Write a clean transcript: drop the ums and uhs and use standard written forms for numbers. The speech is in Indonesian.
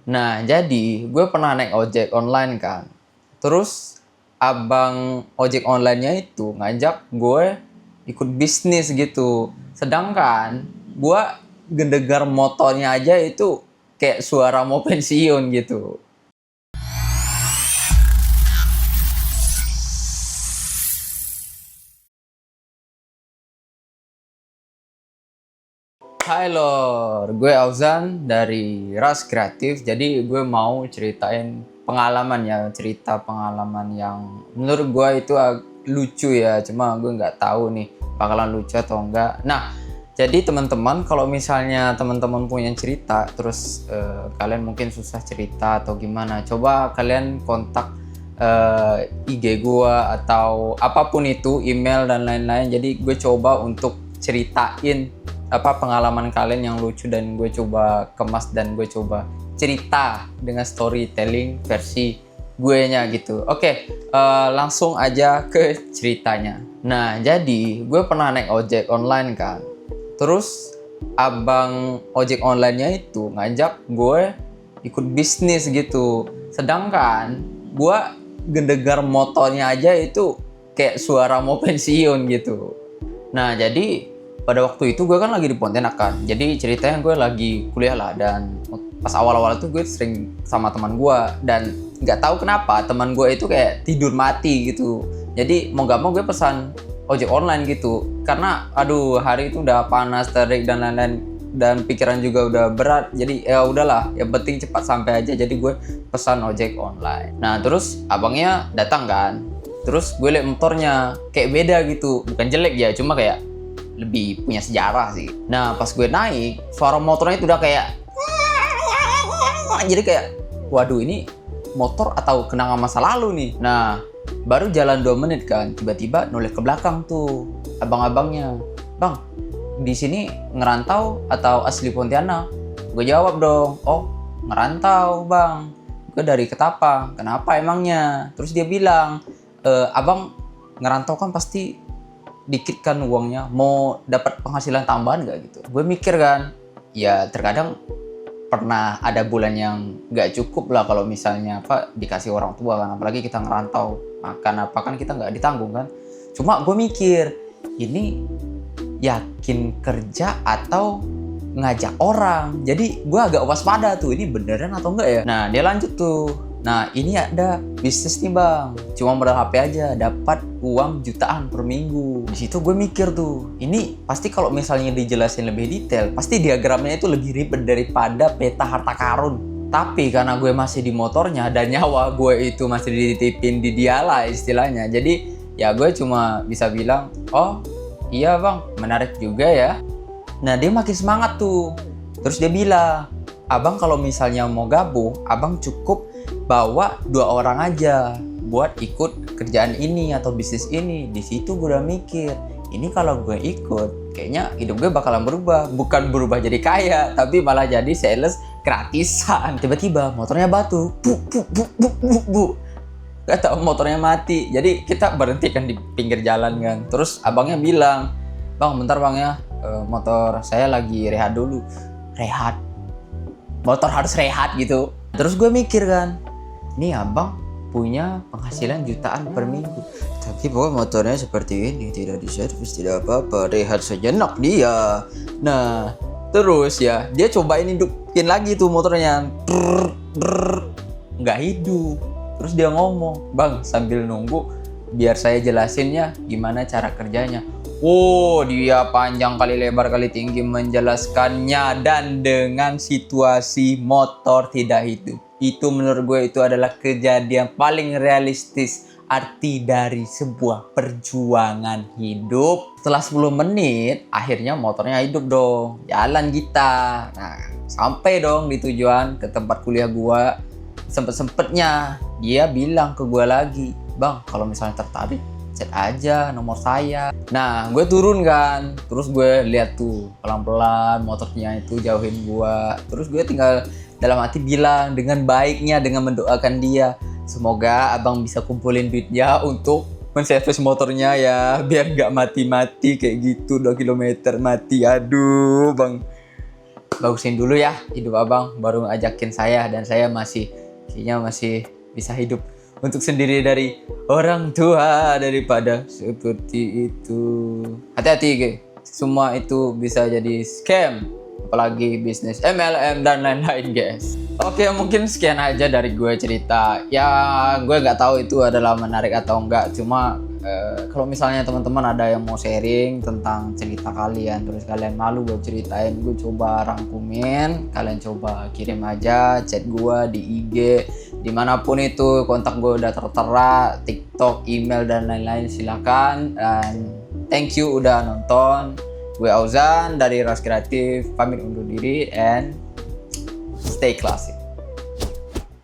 Nah, jadi gue pernah naik ojek online kan. Terus abang ojek online-nya itu ngajak gue ikut bisnis gitu. Sedangkan gue ngedengar motornya aja itu kayak suara mau pensiun gitu. Hai Lor, gue Auzan dari Ras Kreatif. Jadi gue mau ceritain pengalaman ya, cerita pengalaman yang menurut gue itu lucu ya. Cuma gue nggak tahu nih bakalan lucu atau enggak. Nah, jadi teman-teman kalau misalnya teman-teman punya cerita, terus kalian mungkin susah cerita atau gimana, coba kalian kontak IG gue atau apapun itu, email dan lain-lain. Jadi gue coba untuk ceritain pengalaman kalian yang lucu dan gue coba kemas dan gue coba cerita dengan storytelling versi gue nya gitu. Oke, langsung aja ke ceritanya. Nah, jadi gue pernah naik ojek online kan. Terus abang ojek online-nya itu ngajak gue ikut bisnis gitu. Sedangkan gue ngedengar motornya aja itu kayak suara mau pensiun gitu. Nah, jadi pada waktu itu gue kan lagi di Pontianak kan. Jadi ceritanya gue lagi kuliah lah, dan pas awal-awal itu gue sering sama teman gue, dan nggak tahu kenapa teman gue itu kayak tidur mati gitu. Jadi mau gak mau gue pesan ojek online gitu. Karena aduh, hari itu udah panas, terik dan lain-lain, dan pikiran juga udah berat. Jadi ya udahlah, yang penting cepat sampai aja. Jadi gue pesan ojek online. Nah, terus abangnya datang kan. Terus gue liat motornya kayak beda gitu. Bukan jelek ya, cuma kayak lebih punya sejarah sih. Nah, pas gue naik, suara motornya itu udah kayak jadi kayak waduh, ini motor atau kenangan masa lalu nih. Nah, baru jalan 2 menit kan, tiba-tiba noleh ke belakang tuh abang-abangnya. Bang, di sini ngerantau atau asli Pontianak? Gue jawab dong, oh ngerantau bang, gue dari Ketapang. Kenapa emangnya? Terus dia bilang, abang ngerantau kan pasti dikit kan uangnya, mau dapat penghasilan tambahan nggak gitu. Gue mikir kan, ya terkadang pernah ada bulan yang nggak cukup lah kalau misalnya dikasih orang tua kan, apalagi kita ngerantau, makan apa kan kita nggak ditanggung kan. Cuma gue mikir, ini yakin kerja atau ngajak orang. Jadi gue agak waspada tuh, ini beneran atau enggak ya. Nah, dia lanjut tuh, nah ini ada bisnis nih bang, cuma modal HP aja dapat uang jutaan per minggu. Di situ gue mikir tuh, ini pasti kalau misalnya dijelasin lebih detail, pasti diagramnya itu lebih ribet daripada peta harta karun. Tapi karena gue masih di motornya dan nyawa gue itu masih dititipin di dia lah istilahnya, jadi ya gue cuma bisa bilang, oh iya bang, menarik juga ya. Nah, dia makin semangat tuh. Terus dia bilang, abang kalau misalnya mau gabung, abang cukup bawa 2 orang aja buat ikut kerjaan ini atau bisnis ini. Di situ gue udah mikir, ini kalau gue ikut, kayaknya hidup gue bakalan berubah. Bukan berubah jadi kaya, tapi malah jadi sales gratisan. Tiba-tiba motornya batu, bu. Gak tau motornya mati. Jadi kita berhentikan di pinggir jalan kan. Terus abangnya bilang, bang bentar bang ya, motor saya lagi rehat dulu. Rehat? Motor harus rehat gitu. Terus gue mikir kan, ini abang punya penghasilan jutaan per minggu, tapi bahwa motornya seperti ini, tidak diservis, tidak apa-apa, rehat sejenak dia. Nah, terus ya, dia cobain hidupin lagi tuh motornya. Nggak hidup. Terus dia ngomong, bang sambil nunggu biar saya jelasin ya gimana cara kerjanya. Oh, dia panjang kali lebar kali tinggi menjelaskannya, dan dengan situasi motor tidak hidup. Itu menurut gue itu adalah kejadian paling realistis arti dari sebuah perjuangan hidup. Setelah 10 menit, akhirnya motornya hidup dong. Jalan kita. Nah, sampai dong di tujuan ke tempat kuliah gue. Sempet-sempetnya dia bilang ke gue lagi, bang kalau misalnya tertarik chat aja nomor saya. Nah, gue turun kan, terus gue lihat tuh pelan-pelan motornya itu jauhin gue. Terus gue tinggal dalam hati bilang dengan baiknya, dengan mendoakan dia, semoga abang bisa kumpulin duitnya untuk menservis motornya ya, biar nggak mati-mati kayak gitu 2 kilometer mati. Aduh bang, bagusin dulu ya hidup abang, baru ajakin saya, dan saya kayaknya masih bisa hidup untuk sendiri dari orang tua daripada seperti itu. Hati-hati guys, semua itu bisa jadi scam, apalagi bisnis MLM dan lain-lain guys. Oke, mungkin sekian aja dari gue cerita. Ya gue nggak tahu itu adalah menarik atau enggak, cuma kalau misalnya teman-teman ada yang mau sharing tentang cerita kalian, terus kalian malu buat ceritain, gue coba rangkumin. Kalian coba kirim aja chat gue di IG, dimanapun itu, kontak gue udah tertera, TikTok, email dan lain-lain, silakan. Dan thank you udah nonton. Gue Auzan dari Ras Kreatif, pamit undur diri and stay classy.